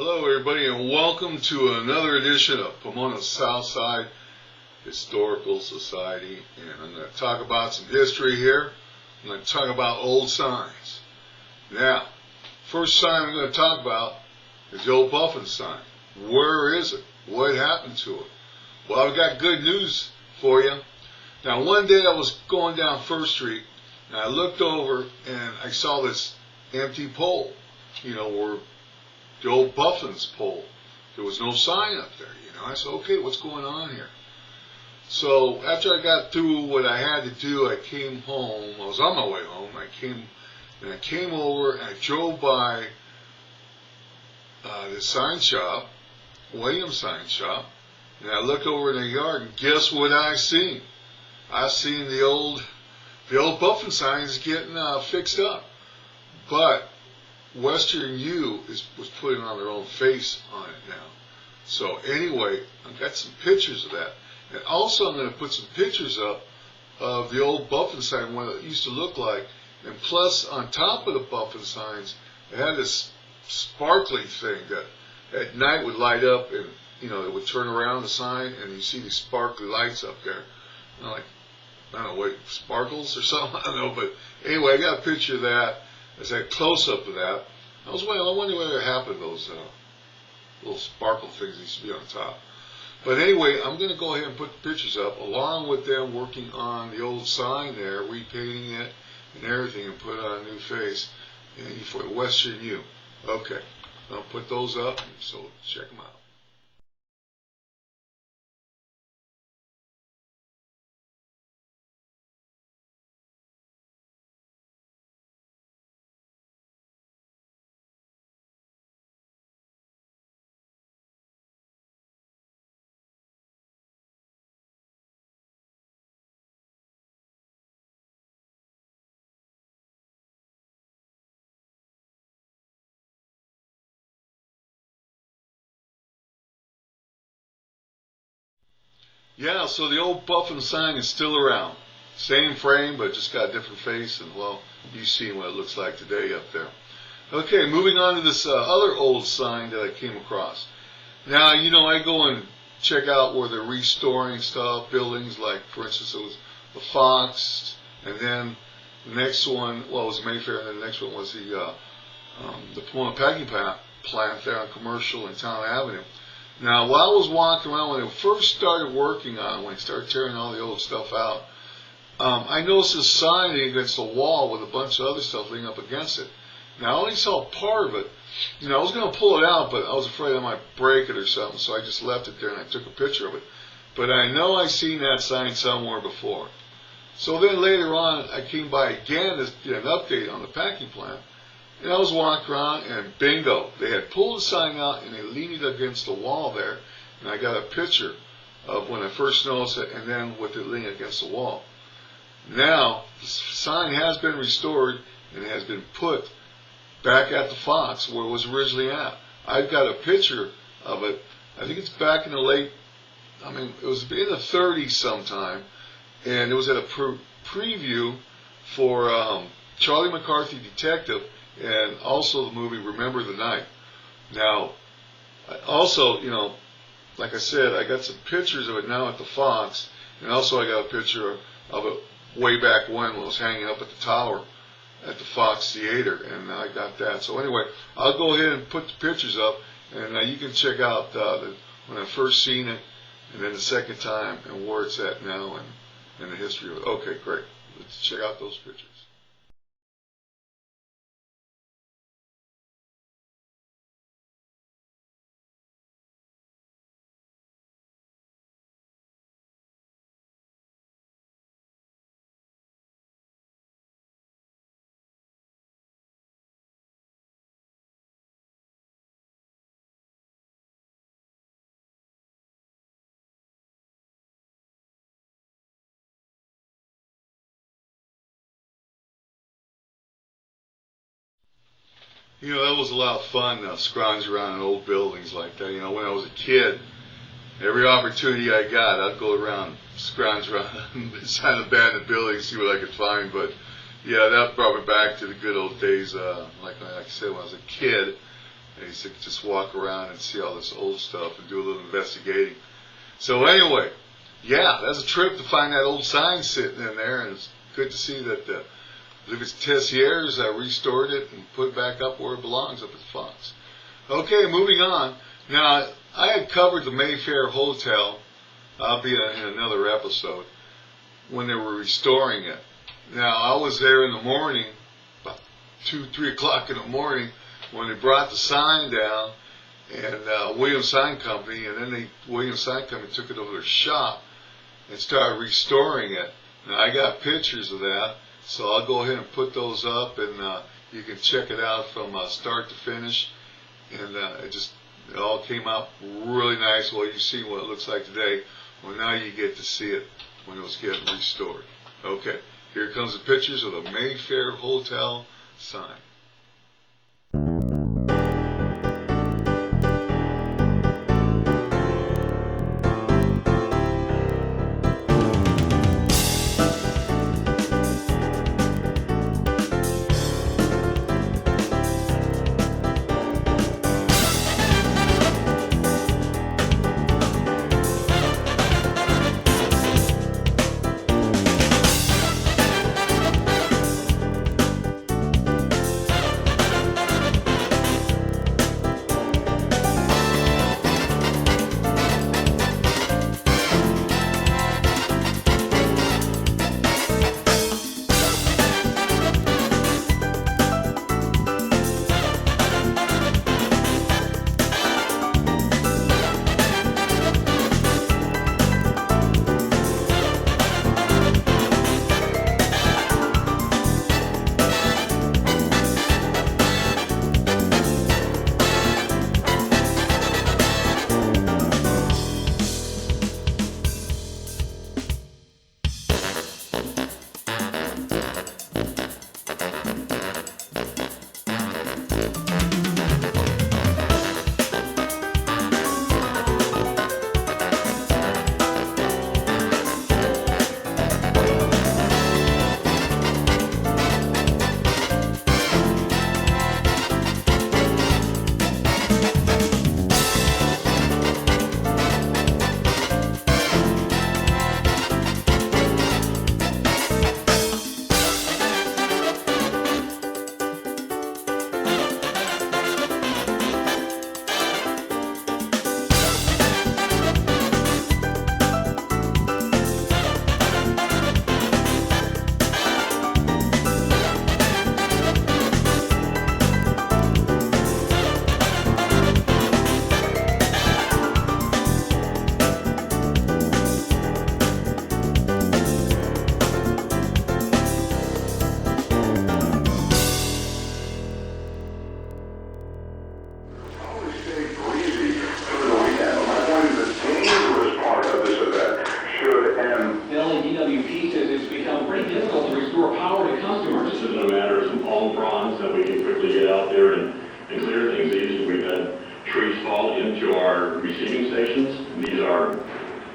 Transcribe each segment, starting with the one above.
Hello everybody and welcome to another edition of Pomona Southside Historical Society, and I'm going to talk about some history here. I'm going to talk about old signs. Now, first sign I'm going to talk about is Joe Poffenstein. Where is it? What happened to it? Well, I've got good news for you. Now, one day I was going down First Street and I looked over and I saw this empty pole, where Joe Buffum's pole. There was no sign up there, I said, okay, what's going on here? So after I got through what I had to do, I came home. I was on my way home. I came over and I drove by the sign shop, Williams Sign Shop, and I looked over in the yard and guess what I seen? I seen the old Buffum signs getting fixed up, but Western U was putting on their own face on it now. So anyway, I've got some pictures of that. And also I'm going to put some pictures up of the old Buffum sign, what it used to look like. And plus, on top of the Buffum signs, it had this sparkly thing that at night would light up, and it would turn around the sign and you see these sparkly lights up there. And I'm like, I don't know, what, sparkles or something? I don't know, but anyway, I got a picture of that. As a close-up of that, I wonder what happened to those little sparkle things that used to be on top. But anyway, I'm going to go ahead and put the pictures up, along with them working on the old sign there, repainting it and everything, and put on a new face for the Western U. Okay, I'll put those up, so check them out. Yeah, so the old Buffum sign is still around. Same frame, but just got a different face, and well, you've seen what it looks like today up there. Okay, moving on to this other old sign that I came across. Now, I go and check out where they're restoring stuff, buildings, like, for instance, it was the Fox, and then the next one, well, it was Mayfair, and then the next one was the Pomona packing plant there on Commercial and Town Avenue. Now, while I was walking around, when I first started working on it, when I started tearing all the old stuff out, I noticed a sign against the wall with a bunch of other stuff leaning up against it. Now, I only saw part of it. I was going to pull it out, but I was afraid I might break it or something, so I just left it there and I took a picture of it. But I know I seen that sign somewhere before. So then later on, I came by again to get an update on the packing plant. And I was walking around, and bingo, they had pulled the sign out, and they leaned it against the wall there. And I got a picture of when I first noticed it, and then with it leaning against the wall. Now, the sign has been restored, and it has been put back at the Fox, where it was originally at. I've got a picture of it. I think it's back in the it was in the 30s sometime, and it was at a preview for Charlie McCarthy Detective, and also the movie Remember the Night. Now, also, like I said, I got some pictures of it now at the Fox, and also I got a picture of it way back when it was hanging up at the tower at the Fox Theater, and I got that. So anyway, I'll go ahead and put the pictures up, and you can check out when I first seen it, and then the second time, and where it's at now, and the history of it. Okay, great. Let's check out those pictures. That was a lot of fun, scrounge around in old buildings like that. When I was a kid, every opportunity I got, I'd go around, scrounge around inside the abandoned buildings, see what I could find. But yeah, that brought me back to the good old days, like I said, when I was a kid. and he said just walk around and see all this old stuff and do a little investigating. So anyway, yeah, that's a trip to find that old sign sitting in there, and it's good to see that I believe it's Tessier's restored it and put it back up where it belongs, up at Fox. Okay, moving on. Now, I had covered the Mayfair Hotel, I'll be in another episode, when they were restoring it. Now, I was there in the morning, about 2, 3 o'clock in the morning, when they brought the sign down, and Williams Sign Company, and then Williams Sign Company took it over to their shop and started restoring it. Now, I got pictures of that, so I'll go ahead and put those up, and you can check it out from start to finish. And it all came out really nice. Well, you see what it looks like today. Well, now you get to see it when it was getting restored. Okay, here comes the pictures of the Mayfair Hotel sign.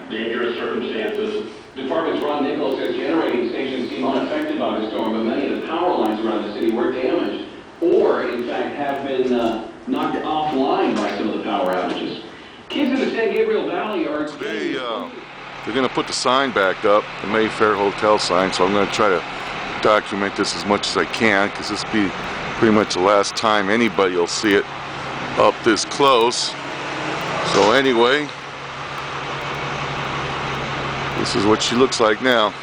Dangerous circumstances. Department's Ron Nichols says generating stations seem unaffected by the storm, but many of the power lines around the city were damaged or, in fact, have been knocked offline by some of the power outages. Kids in the San Gabriel Valley are... Today, they're going to put the sign back up, the Mayfair Hotel sign, so I'm going to try to document this as much as I can, because this will be pretty much the last time anybody will see it up this close. So anyway, this is what she looks like now.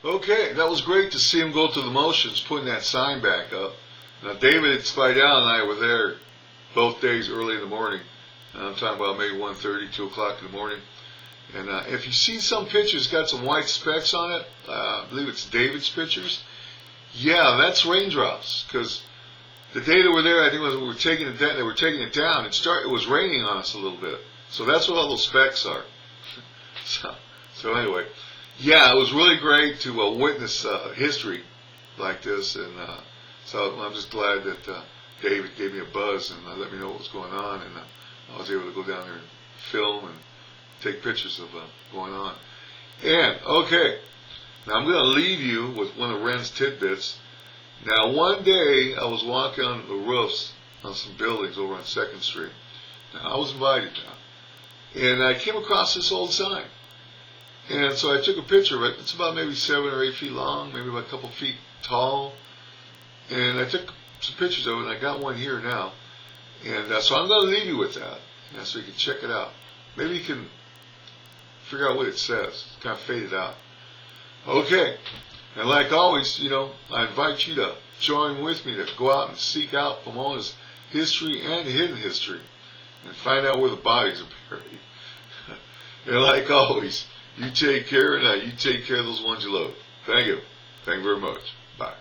Okay, that was great to see him go through the motions, putting that sign back up. Now, David Spidell and I were there both days early in the morning. I'm talking about maybe 1:30, 2 o'clock in the morning. And if you see some pictures, got some white specks on it. I believe it's David's pictures. Yeah, that's raindrops, because the day that we're there, I think was when we were taking it down. They were taking it down. It was raining on us a little bit, so that's what all those specks are. So anyway, yeah, it was really great to witness history like this, and so I'm just glad that David gave me a buzz and let me know what was going on, and I was able to go down there and film and take pictures of going on. And okay, now I'm going to leave you with one of Ren's tidbits. Now, one day I was walking on the roofs on some buildings over on 2nd Street. Now, I was invited now, and I came across this old sign. And so I took a picture of it. It's about maybe 7 or 8 feet long, maybe about a couple feet tall. And I took some pictures of it, and I got one here now. And so I'm going to leave you with that, so you can check it out. Maybe you can figure out what it says. It's kind of faded out. Okay. And like always, I invite you to join with me to go out and seek out Pomona's history and hidden history and find out where the bodies are buried. And like always, you take care, and you take care of those ones you love. Thank you. Thank you very much. Bye.